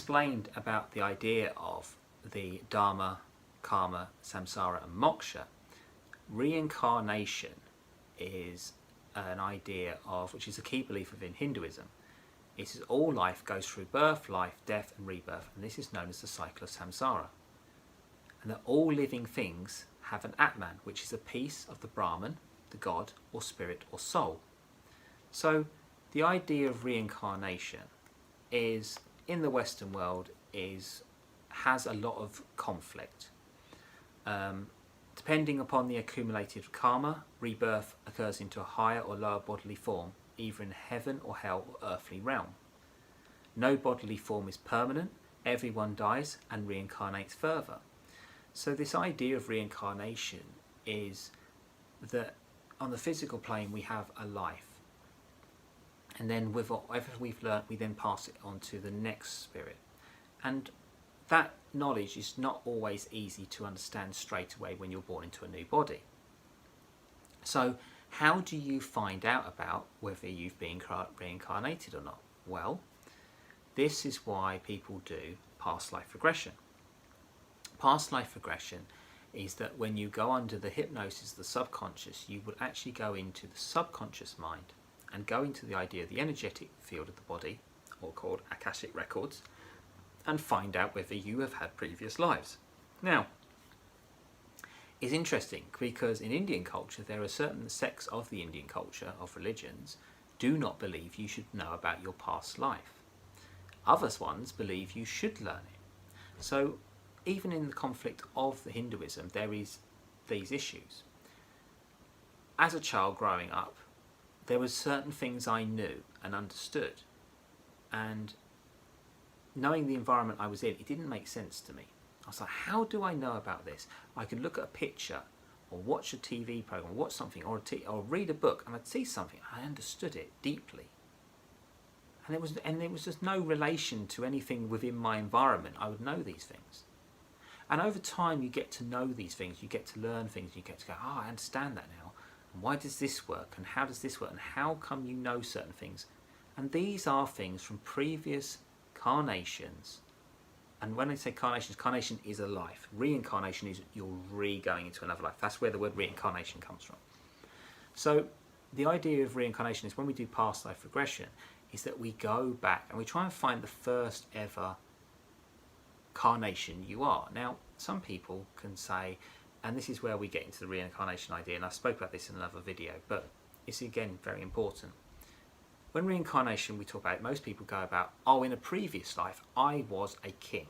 explained about the idea of the Dharma, Karma, Samsara and Moksha, reincarnation is an idea of, which is a key belief within Hinduism. It says all life goes through birth, life, death and rebirth, and this is known as the cycle of samsara. And that all living things have an Atman, which is a piece of the Brahman, the God or spirit or soul. So the idea of reincarnation is, in the Western world, has a lot of conflict. Depending upon the accumulated karma, rebirth occurs into a higher or lower bodily form, either in heaven or hell or earthly realm. No bodily form is permanent, everyone dies and reincarnates further. So this idea of reincarnation is that on the physical plane we have a life, and then with whatever we've learnt we then pass it on to the next spirit, and that knowledge is not always easy to understand straight away when you're born into a new body. So how do you find out about whether you've been reincarnated or not? Well, this is why people do past life regression. Past life regression is that when you go under the hypnosis of the subconscious, you will actually go into the subconscious mind and go into the idea of the energetic field of the body, or called Akashic records, and find out whether you have had previous lives. Now, it's interesting because in Indian culture there are certain sects of the Indian culture, of religions, do not believe you should know about your past life. Other ones believe you should learn it. So even in the conflict of the Hinduism there is these issues. As a child growing up, there were certain things I knew and understood, and knowing the environment I was in, it didn't make sense to me. I was like, how do I know about this? I could look at a picture or watch a TV program, or watch something, or read a book, and I'd see something. I understood it deeply. And it was just no relation to anything within my environment. I would know these things. And over time you get to know these things, you get to learn things, you get to go, oh, I understand that now. And why does this work? And how does this work? And how come you know certain things? And these are things from previous carnations. And when I say carnations, carnation is a life. Reincarnation is you're re-going into another life. That's where the word reincarnation comes from. So the idea of reincarnation is, when we do past life regression, is that we go back and we try and find the first ever carnation you are. Now, some people can say, and this is where we get into the reincarnation idea, and I spoke about this in another video, but it's again very important. When reincarnation we talk about it, most people go about, oh, in a previous life I was a king,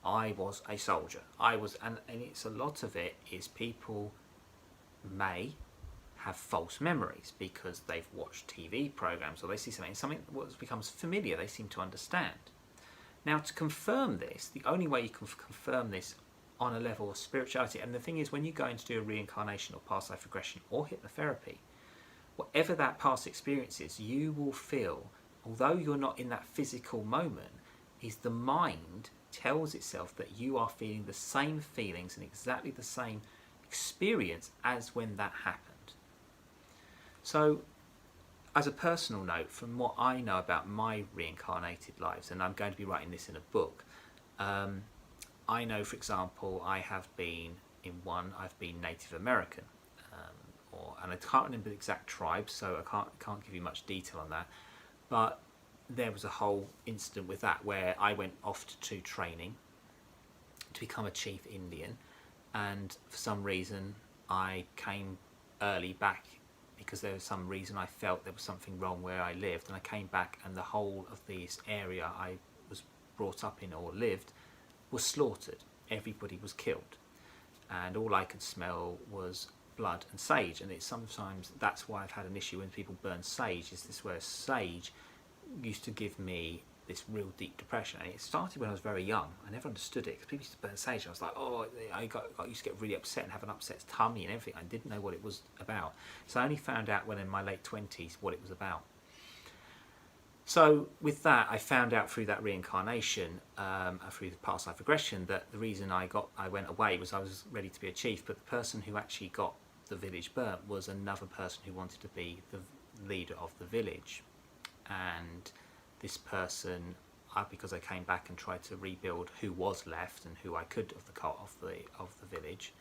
I was a soldier, and it's a lot of it is people may have false memories because they've watched TV programs or they see something that becomes familiar, they seem to understand. Now, to confirm this, the only way you can confirm this on a level of spirituality, and the thing is, when you go in to do a reincarnation or past life regression or hypnotherapy, whatever that past experience is, you will feel, although you're not in that physical moment, is the mind tells itself that you are feeling the same feelings and exactly the same experience as when that happened. So, as a personal note, from what I know about my reincarnated lives, and I'm going to be writing this in a book, I know, for example, I've been Native American, and I can't remember the exact tribe, so I can't give you much detail on that, but there was a whole incident with that where I went off to training to become a chief Indian, and for some reason I came early back because there was some reason I felt there was something wrong where I lived, and I came back and the whole of this area I was brought up in or lived was slaughtered. Everybody was killed, and all I could smell was blood and sage. And it's sometimes that's why I've had an issue when people burn sage, is this where sage used to give me this real deep depression. And it started when I was very young. I never understood it because people used to burn sage. I was like, oh, I used to get really upset and have an upset tummy and everything. I didn't know what it was about. So I only found out when in my late 20s what it was about. So with that, I found out through that reincarnation, through the past life regression, that the reason I went away was I was ready to be a chief, but the person who actually got the village burnt was another person who wanted to be the leader of the village. And this person, because I came back and tried to rebuild who was left and who I could of the village,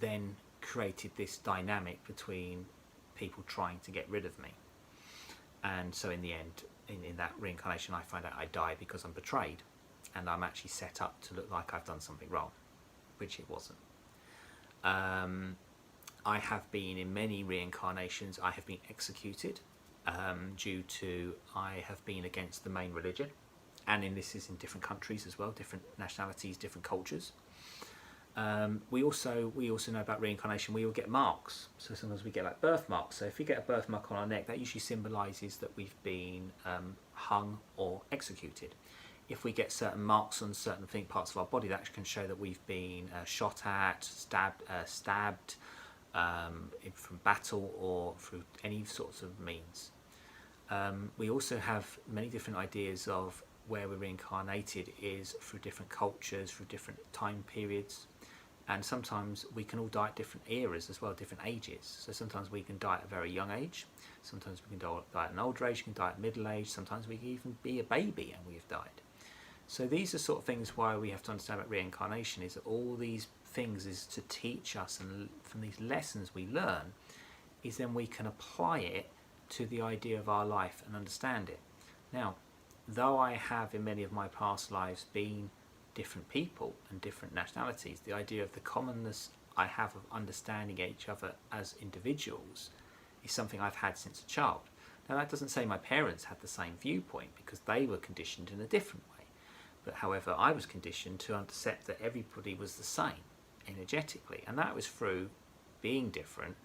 then created this dynamic between people trying to get rid of me. And so in the end, in that reincarnation, I find out I die because I'm betrayed, and I'm actually set up to look like I've done something wrong, which it wasn't. I have been in many reincarnations, I have been executed due to I have been against the main religion, and this is in different countries as well, different nationalities, different cultures. We also know about reincarnation. We all get marks, so sometimes we get like birthmarks. So if we get a birthmark on our neck, that usually symbolises that we've been hung or executed. If we get certain marks on certain parts of our body, that can show that we've been shot at, stabbed from battle or through any sorts of means. We also have many different ideas of where we're reincarnated is through different cultures, through different time periods. And sometimes we can all die at different eras as well, different ages. So sometimes we can die at a very young age, sometimes we can die at an older age, you can die at middle age, sometimes we can even be a baby and we've died. So these are sort of things why we have to understand about reincarnation, is that all these things is to teach us, and from these lessons we learn, is then we can apply it to the idea of our life and understand it. Now, though I have in many of my past lives been different people and different nationalities, the idea of the commonness I have of understanding each other as individuals is something I've had since a child. Now that doesn't say my parents had the same viewpoint, because they were conditioned in a different way. But however, I was conditioned to accept that everybody was the same energetically, and that was through being different.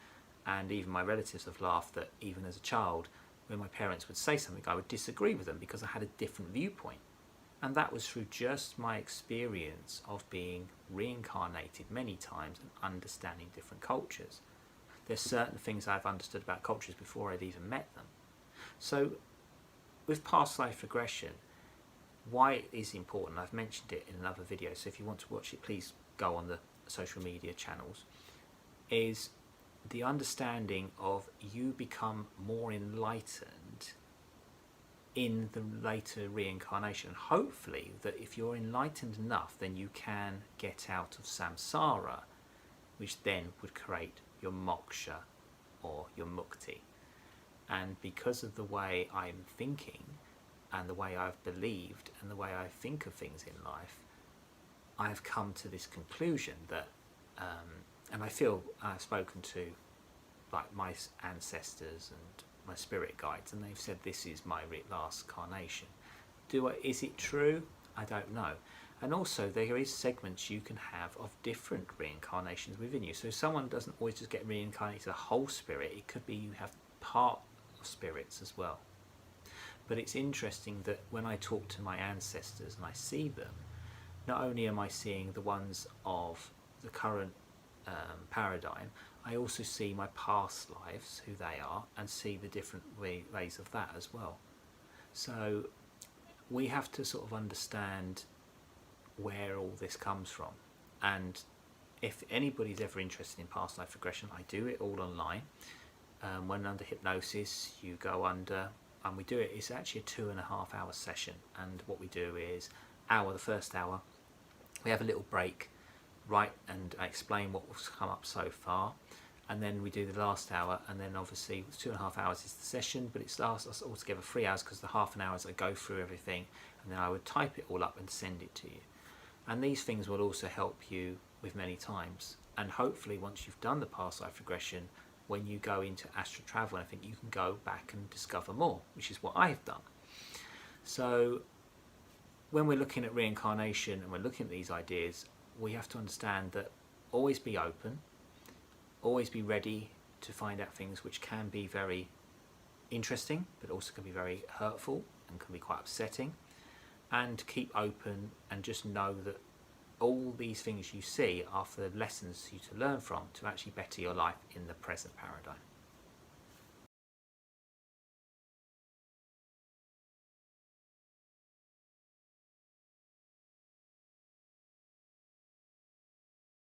And even my relatives have laughed that even as a child, when my parents would say something, I would disagree with them because I had a different viewpoint. And that was through just my experience of being reincarnated many times and understanding different cultures. There's certain things I've understood about cultures before I'd even met them. So with past life regression, why it is important, I've mentioned it in another video, so if you want to watch it, please go on the social media channels, is the understanding of you become more enlightened in the later reincarnation. Hopefully that if you're enlightened enough, then you can get out of samsara, which then would create your moksha or your mukti. And because of the way I'm thinking and the way I've believed and the way I think of things in life, I've come to this conclusion that and I feel I've spoken to like my ancestors and my spirit guides, and they've said this is my last carnation. Is it true? I don't know. And also there is segments you can have of different reincarnations within you. So someone doesn't always just get reincarnated as a whole spirit. It could be you have part of spirits as well. But it's interesting that when I talk to my ancestors and I see them, not only am I seeing the ones of the current paradigm, I also see my past lives, who they are, and see the different ways of that as well. So we have to sort of understand where all this comes from. And if anybody's ever interested in past life regression, I do it all online. When under hypnosis, you go under, and we do it, it's actually a 2.5 hour session. And what we do is, the first hour, we have a little break, and I explain what's come up so far, and then we do the last hour, and then obviously 2.5 hours is the session, but it lasts us altogether 3 hours, because the half an hour is I go through everything, and then I would type it all up and send it to you. And these things will also help you with many times, and hopefully once you've done the past life regression, when you go into astral travel, I think you can go back and discover more, which is what I've done. So when we're looking at reincarnation and we're looking at these ideas, we have to understand that always be open, always be ready to find out things which can be very interesting, but also can be very hurtful and can be quite upsetting. And keep open and just know that all these things you see are for lessons for you to learn from to actually better your life in the present paradigm.